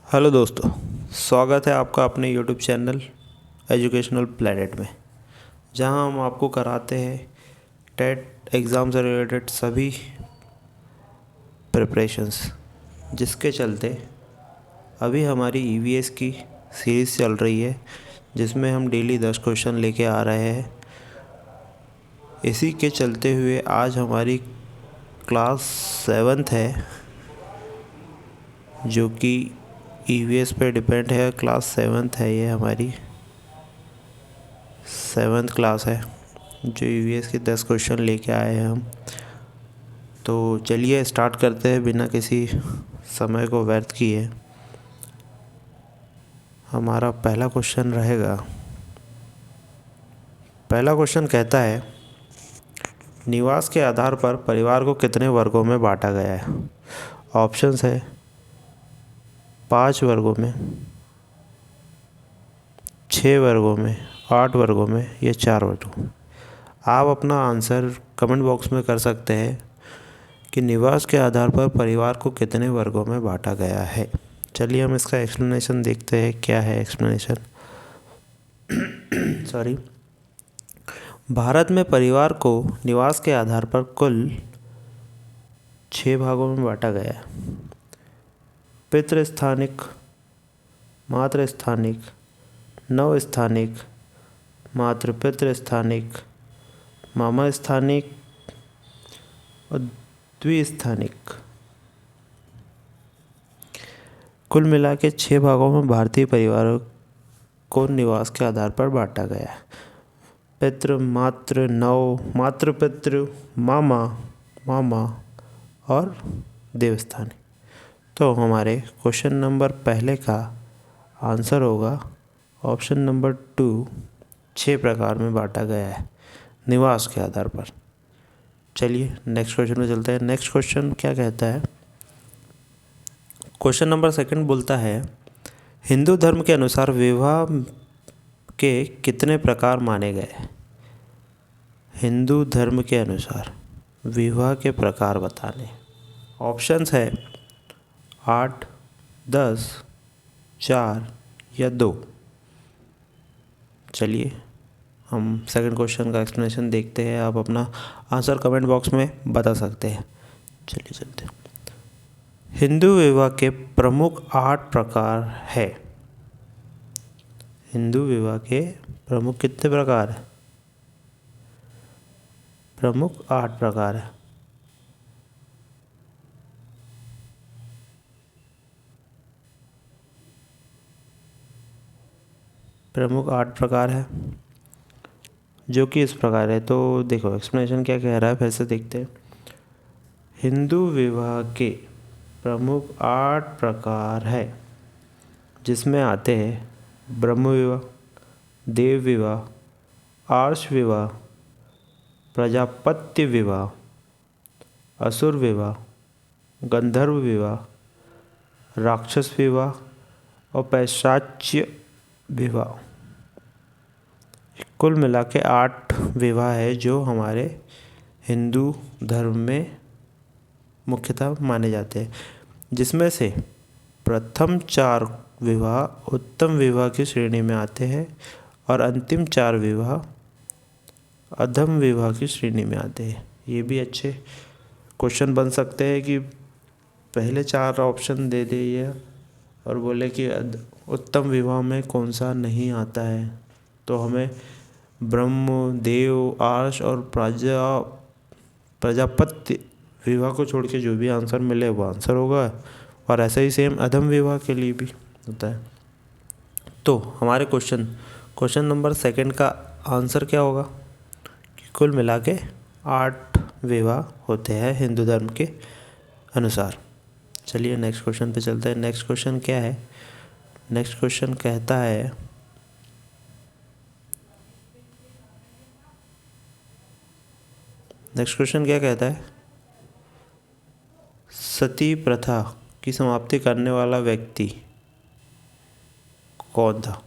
Hello दोस्तों, स्वागत है आपका अपने यूट्यूब चैनल एजुकेशनल प्लेनेट में, जहां हम आपको कराते हैं टेट एग्ज़ाम से रिलेटेड सभी प्रिपरेशंस, जिसके चलते अभी हमारी ईवीएस की सीरीज़ चल रही है, जिसमें हम डेली 10 क्वेश्चन लेके आ रहे हैं। इसी के चलते हुए आज हमारी क्लास 7th है, जो कि ईवीएस पे डिपेंड है। क्लास 7th है, ये हमारी 7th क्लास है जो ईवीएस के 10 क्वेश्चन लेके आए हैं हम। तो चलिए स्टार्ट करते हैं बिना किसी समय को व्यर्थ किए। हमारा पहला क्वेश्चन रहेगा। पहला क्वेश्चन कहता है, निवास के आधार पर परिवार को कितने वर्गों में बांटा गया है। ऑप्शंस है 5 वर्गों में, 6 वर्गों में, 8 वर्गों में या 4 वर्गों में। आप अपना आंसर कमेंट बॉक्स में कर सकते हैं कि निवास के आधार पर परिवार को कितने वर्गों में बांटा गया है। चलिए हम इसका एक्सप्लेनेशन देखते हैं। क्या है एक्सप्लेनेशन? सॉरी। भारत में परिवार को निवास के आधार पर कुल 6 भागों में बांटा गया है। पितृस्थानिक, मातृस्थानिक, नवस्थानिक, मातृपितृस्थानिक, मामा स्थानिक और द्विस्थानिक। कुल मिला के 6 भागों में भारतीय परिवारों को निवास के आधार पर बांटा गया है। पितृ, मातृ, नव, मातृपितृ, मामा, मामा और देवस्थानी। तो हमारे क्वेश्चन नंबर पहले का आंसर होगा ऑप्शन नंबर 2, 6 प्रकार में बांटा गया है निवास के आधार पर। चलिए नेक्स्ट क्वेश्चन में चलते हैं। नेक्स्ट क्वेश्चन क्या कहता है? क्वेश्चन नंबर 2 बोलता है, हिंदू धर्म के अनुसार विवाह के कितने प्रकार माने गए? हिंदू धर्म के अनुसार विवाह के प्रकार बताने। ऑप्शंस है 8, 10, 4 या 2। चलिए हम सेकंड क्वेश्चन का एक्सप्लेनेशन देखते हैं। आप अपना आंसर कमेंट बॉक्स में बता सकते हैं। चलिए चलते हैं। हिंदू विवाह के प्रमुख 8 प्रकार है। हिंदू विवाह के प्रमुख कितने प्रकार है? प्रमुख 8 प्रकार है। प्रमुख 8 प्रकार है, जो कि इस प्रकार है। तो देखो एक्सप्लेनेशन क्या कह रहा है, फिर से देखते हैं। हिंदू विवाह के प्रमुख 8 प्रकार है, जिसमें आते हैं ब्रह्म विवाह, देव विवाह, आर्ष विवाह, प्रजापत्य विवाह, असुर विवाह, गंधर्व विवाह, राक्षस विवाह और पैशाच्य विवाह। कुल मिला के 8 विवाह है जो हमारे हिंदू धर्म में मुख्यतः माने जाते हैं, जिसमें से प्रथम 4 विवाह उत्तम विवाह की श्रेणी में आते हैं और अंतिम 4 विवाह अधम विवाह की श्रेणी में आते हैं। ये भी अच्छे क्वेश्चन बन सकते हैं कि पहले 4 ऑप्शन दे दे ये और बोले कि उत्तम विवाह में कौन सा नहीं आता है, तो हमें ब्रह्म, देव, आर्ष और प्रजापत्य विवाह को छोड़ के जो भी आंसर मिले वो आंसर होगा। और ऐसा ही सेम अधम विवाह के लिए भी होता है। तो हमारे क्वेश्चन नंबर 2 का आंसर क्या होगा कि कुल मिला के 8 विवाह होते हैं हिंदू धर्म के अनुसार। चलिए नेक्स्ट क्वेश्चन पे चलते हैं। नेक्स्ट क्वेश्चन क्या है? नेक्स्ट क्वेश्चन कहता है, नेक्स्ट क्वेश्चन क्या कहता है? सती प्रथा की समाप्ति करने वाला व्यक्ति कौन था?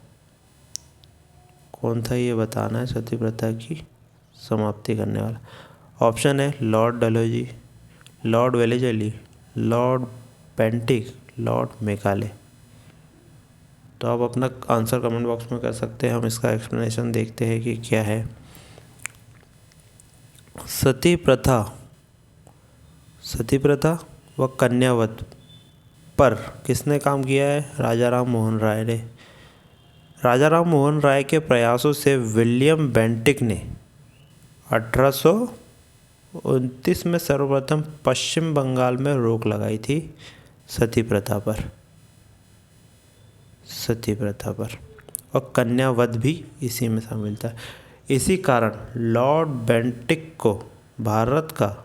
कौन था ये बताना है, सती प्रथा की समाप्ति करने वाला। ऑप्शन है Lord Dalhousie, Lord Wellesley, Lord Bentinck, Lord Macaulay. तो आप अपना आंसर कमेंट बॉक्स में कर सकते हैं। हम इसका एक्सप्लेनेशन देखते हैं कि क्या है। सती प्रथा व कन्यावध पर किसने काम किया है? राजा राम मोहन राय ने। राजा राम मोहन राय के प्रयासों से विलियम बेंटिक ने 1829 में सर्वप्रथम पश्चिम बंगाल में रोक लगाई थी सती प्रथा पर और कन्यावध भी इसी में शामिल था। इसी कारण लॉर्ड बेंटिक को भारत का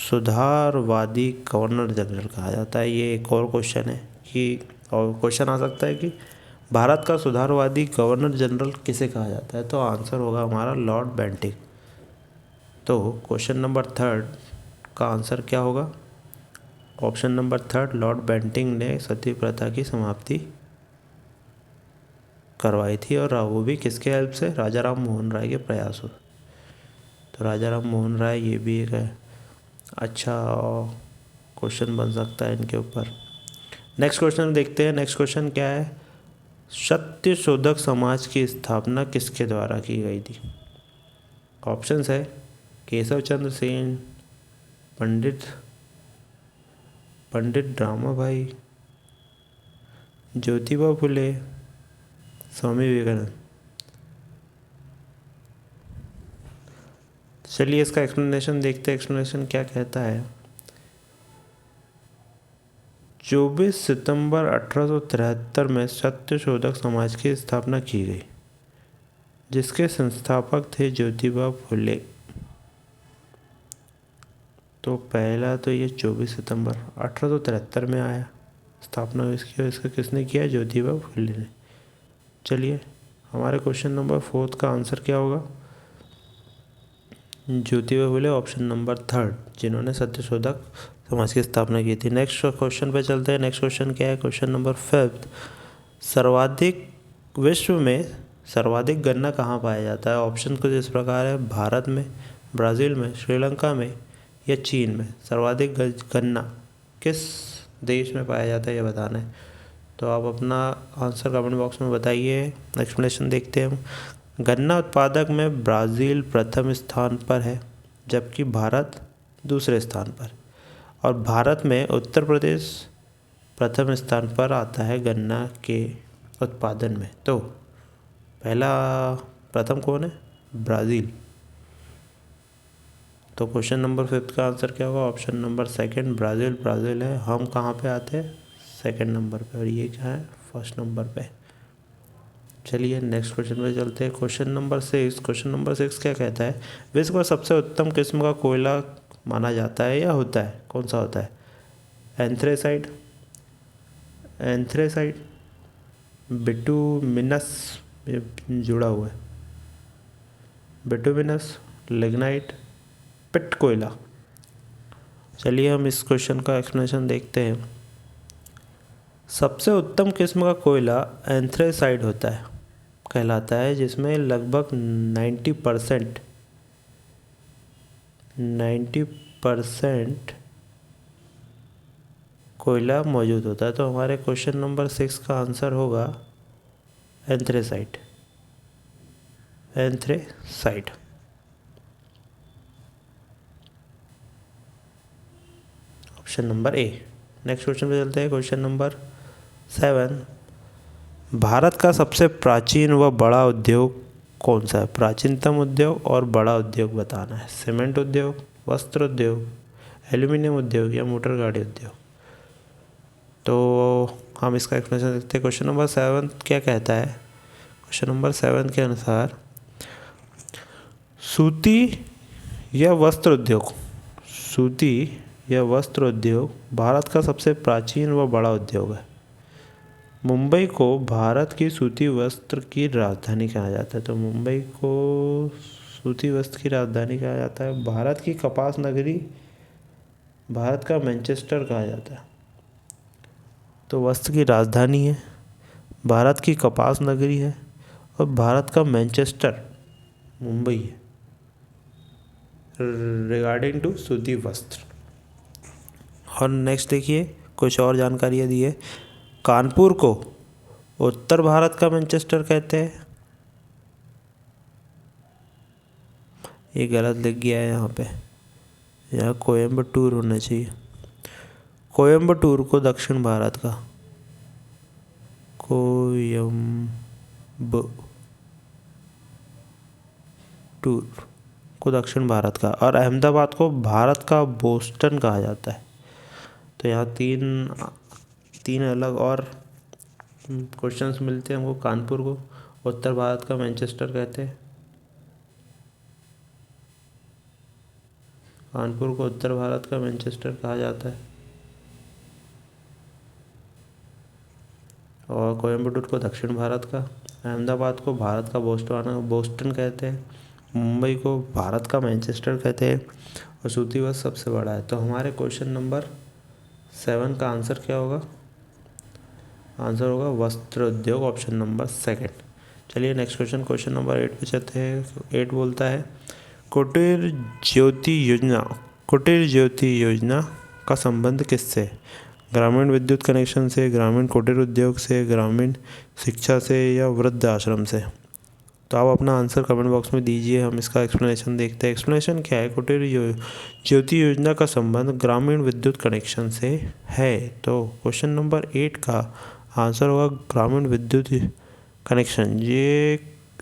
सुधारवादी गवर्नर जनरल कहा जाता है। ये एक और क्वेश्चन है कि और क्वेश्चन आ सकता है कि भारत का सुधारवादी गवर्नर जनरल किसे कहा जाता है? तो आंसर होगा हमारा लॉर्ड बेंटिक। तो क्वेश्चन नंबर 3 का आंसर क्या होगा? ऑप्शन नंबर 3 लॉर्ड बेंटिक ने सती प्रथा की समाप्ति करवाई थी, और वो भी किसके हेल्प से? राजा राम मोहन राय के प्रयासों। तो राजा राम मोहन राय, ये भी एक अच्छा क्वेश्चन बन सकता है इनके ऊपर। नेक्स्ट क्वेश्चन देखते हैं। नेक्स्ट क्वेश्चन क्या है? सत्यशोधक समाज की स्थापना किसके द्वारा की गई थी? ऑप्शंस है केशव चंद्र सेन, पंडित रामाभाई, ज्योतिबा फुले, स्वामी विवेकानंद। चलिए इसका एक्सप्लेनेशन देखते हैं। एक्सप्लेनेशन क्या कहता है? 24 सितंबर 1873 में सत्यशोधक समाज की स्थापना की गई, जिसके संस्थापक थे ज्योतिबा फुले। तो पहला तो ये 24 सितंबर 1873 में आया स्थापना इसकी, और इसका किसने किया? ज्योतिबा फुले ने। चलिए हमारे क्वेश्चन नंबर 4 का आंसर क्या होगा? ज्योतिबा फुले, ऑप्शन नंबर 3, जिन्होंने सत्यशोधक समाज की स्थापना की थी। नेक्स्ट क्वेश्चन पे चलते हैं। नेक्स्ट क्वेश्चन क्या है? क्वेश्चन नंबर 5, विश्व में सर्वाधिक गन्ना कहाँ पाया जाता है? ऑप्शन कुछ इस प्रकार है: भारत में, ब्राज़ील में, श्रीलंका में या चीन में। सर्वाधिक गन्ना किस देश में पाया जाता है, ये बताना है। तो आप अपना आंसर कमेंट बॉक्स में बताइए। एक्सप्लेनेशन देखते हैं हम। गन्ना उत्पादक में ब्राज़ील प्रथम स्थान पर है, जबकि भारत दूसरे स्थान पर, और भारत में उत्तर प्रदेश प्रथम स्थान पर आता है गन्ना के उत्पादन में। तो प्रथम कौन है? ब्राज़ील। तो क्वेश्चन नंबर 5 का आंसर क्या होगा? ऑप्शन नंबर 2, ब्राज़ील है। हम कहाँ पे आते हैं? 2nd नंबर पे, और ये क्या है? 1st नंबर पे। चलिए नेक्स्ट क्वेश्चन पे चलते हैं। क्वेश्चन नंबर 6 क्या कहता है? विश्व का सबसे उत्तम किस्म का कोयला माना जाता है या होता है? कौन सा होता है? एंथ्रेसाइट, बिटुमिनस, जुड़ा हुआ है, बिटुमिनस, लिग्नाइट, पिट कोयला। चलिए हम इस क्वेश्चन का एक्सप्लेनेशन देखते हैं। सबसे उत्तम किस्म का कोयला एंथ्रेसाइट होता है, कहलाता है, जिसमें लगभग 90% कोयला मौजूद होता है। तो हमारे क्वेश्चन नंबर 6 का आंसर होगा anthracite. Option number A. Next question पे चलते हैं। क्वेश्चन नंबर 7, भारत का सबसे प्राचीन व बड़ा उद्योग कौन सा है? प्राचीनतम उद्योग और बड़ा उद्योग बताना है। सीमेंट उद्योग, वस्त्र उद्योग, एल्यूमिनियम उद्योग या मोटर गाड़ी उद्योग। तो हम इसका एक्सप्लेनेशन देखते हैं। क्वेश्चन नंबर 7 क्या कहता है? क्वेश्चन नंबर 7 के अनुसार सूती या वस्त्र उद्योग भारत का सबसे प्राचीन व बड़ा उद्योग है। मुंबई को भारत की सूती वस्त्र की राजधानी कहा जाता है। तो मुंबई को सूती वस्त्र की राजधानी कहा जाता है। भारत की कपास नगरी, भारत का मैनचेस्टर कहा जाता है। तो वस्त्र की राजधानी है, भारत की कपास नगरी है, और भारत का मैनचेस्टर मुंबई है रिगार्डिंग टू सूती वस्त्र। और नेक्स्ट देखिए, कुछ और जानकारियाँ दी है। कानपुर को उत्तर भारत का मैनचेस्टर कहते हैं। ये गलत लिख गया है यहाँ पे, यहाँ कोयम्बटूर होना चाहिए। कोयम्बटूर को दक्षिण भारत का, कोयम्बटूर को दक्षिण भारत का, और अहमदाबाद को भारत का बोस्टन कहा जाता है। तो यहाँ तीन अलग और क्वेश्चंस मिलते हैं हमको। कानपुर को उत्तर भारत का मैनचेस्टर कहते हैं, कानपुर को उत्तर भारत का मैनचेस्टर कहा जाता है, और कोयम्बटूर को दक्षिण भारत का, अहमदाबाद को भारत का बोस्टन कहते हैं, मुंबई को भारत का मैनचेस्टर कहते हैं, और सूतीवत सबसे बड़ा है। तो हमारे क्वेश्चन नंबर 7 का आंसर क्या होगा? आंसर होगा वस्त्र उद्योग, ऑप्शन नंबर 2। चलिए नेक्स्ट क्वेश्चन नंबर 8 पे चलते हैं। 8 बोलता है कुटीर ज्योति योजना का संबंध किससे? ग्रामीण विद्युत कनेक्शन से, ग्रामीण कुटीर उद्योग से, ग्रामीण शिक्षा से, या वृद्ध आश्रम से? तो आप अपना आंसर कमेंट बॉक्स में दीजिए, हम इसका एक्सप्लेनेशन देखते हैं। एक्सप्लेनेशन क्या है? कुटीर ज्योति योजना का संबंध ग्रामीण विद्युत कनेक्शन से है। तो क्वेश्चन नंबर 8 का आंसर होगा ग्रामीण विद्युत कनेक्शन। ये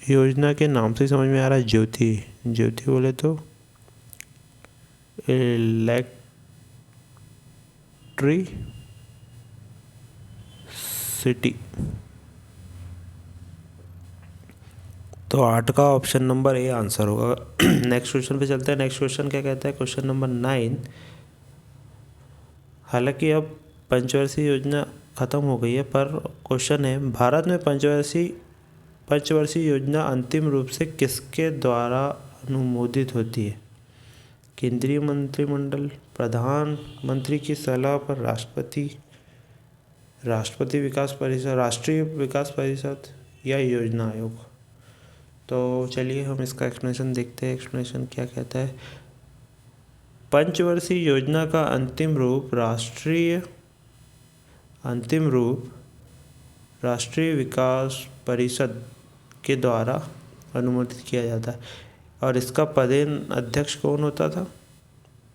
योजना के नाम से समझ में आ रहा है, ज्योति बोले तो इलेक्ट्रिसिटी। तो 8 का ऑप्शन नंबर ए आंसर होगा। नेक्स्ट क्वेश्चन पे चलते हैं। नेक्स्ट क्वेश्चन क्या कहता है? क्वेश्चन नंबर 9, हालांकि अब पंचवर्षीय योजना ख़त्म हो गई है, पर क्वेश्चन है भारत में पंचवर्षीय योजना अंतिम रूप से किसके द्वारा अनुमोदित होती है? केंद्रीय मंत्रिमंडल, प्रधानमंत्री की सलाह पर राष्ट्रीय विकास परिषद, या योजना आयोग? तो चलिए हम इसका एक्सप्लेनेशन देखते हैं। एक्सप्लेनेशन क्या कहता है? पंचवर्षीय योजना का अंतिम रूप राष्ट्रीय विकास परिषद के द्वारा अनुमोदित किया जाता है, और इसका पदेन अध्यक्ष कौन होता था?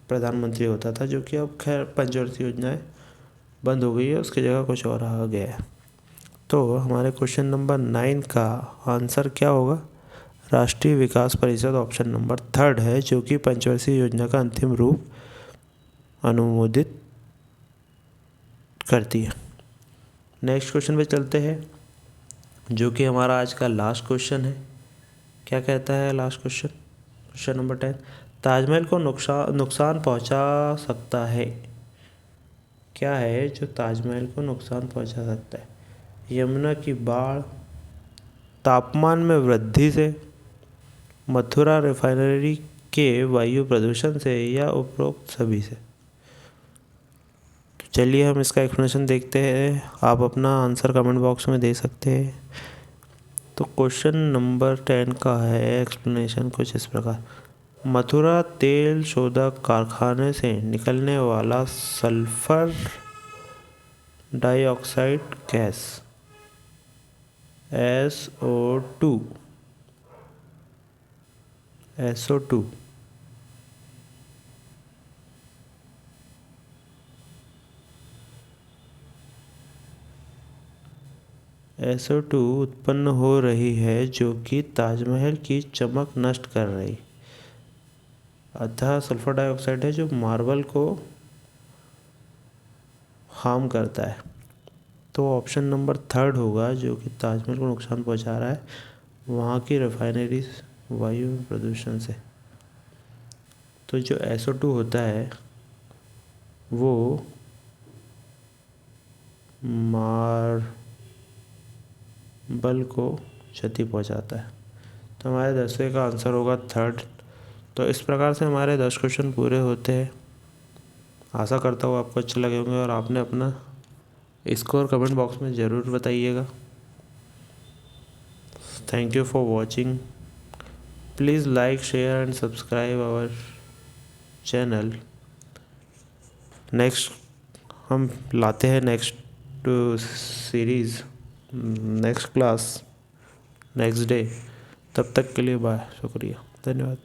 प्रधानमंत्री होता था, जो कि अब खैर पंचवर्षीय योजनाएं बंद हो गई है, उसकी जगह कुछ और आ गया है। तो हमारे क्वेश्चन नंबर 9 का आंसर क्या होगा? राष्ट्रीय विकास परिषद, ऑप्शन नंबर 3 है, जो कि पंचवर्षीय योजना का अंतिम रूप अनुमोदित करती है। नेक्स्ट क्वेश्चन पे चलते हैं, जो कि हमारा आज का लास्ट क्वेश्चन है। क्या कहता है लास्ट क्वेश्चन नंबर 10, ताजमहल को नुकसान पहुंचा सकता है? क्या है जो ताजमहल को नुकसान पहुंचा सकता है? यमुना की बाढ़, तापमान में वृद्धि से, मथुरा रिफाइनरी के वायु प्रदूषण से, या उपरोक्त सभी से? तो चलिए हम इसका एक्सप्लेनेशन देखते हैं। आप अपना आंसर कमेंट बॉक्स में दे सकते हैं। तो क्वेश्चन नंबर 10 का है एक्सप्लेनेशन कुछ इस प्रकार, मथुरा तेल शोधक कारखाने से निकलने वाला सल्फर डाइऑक्साइड गैस SO2 उत्पन्न हो रही है, जो कि ताजमहल की चमक नष्ट कर रही। अतः सल्फर डाइऑक्साइड है जो मार्बल को हार्म करता है। तो ऑप्शन नंबर 3 होगा, जो कि ताजमहल को नुकसान पहुंचा रहा है वहाँ की रिफाइनरी वायु प्रदूषण से। तो जो SO2 होता है वो मार्बल को क्षति पहुंचाता है। तो हमारे 10वें का आंसर होगा 3rd। तो इस प्रकार से हमारे 10 क्वेश्चन पूरे होते हैं। आशा करता हूँ आपको अच्छे लगे होंगे, और आपने अपना स्कोर कमेंट बॉक्स में ज़रूर बताइएगा। Thank you for watching. Please like, share and subscribe our channel. Next हम लाते हैं next series next class next day. तब तक के लिए बाय, शुक्रिया, धन्यवाद।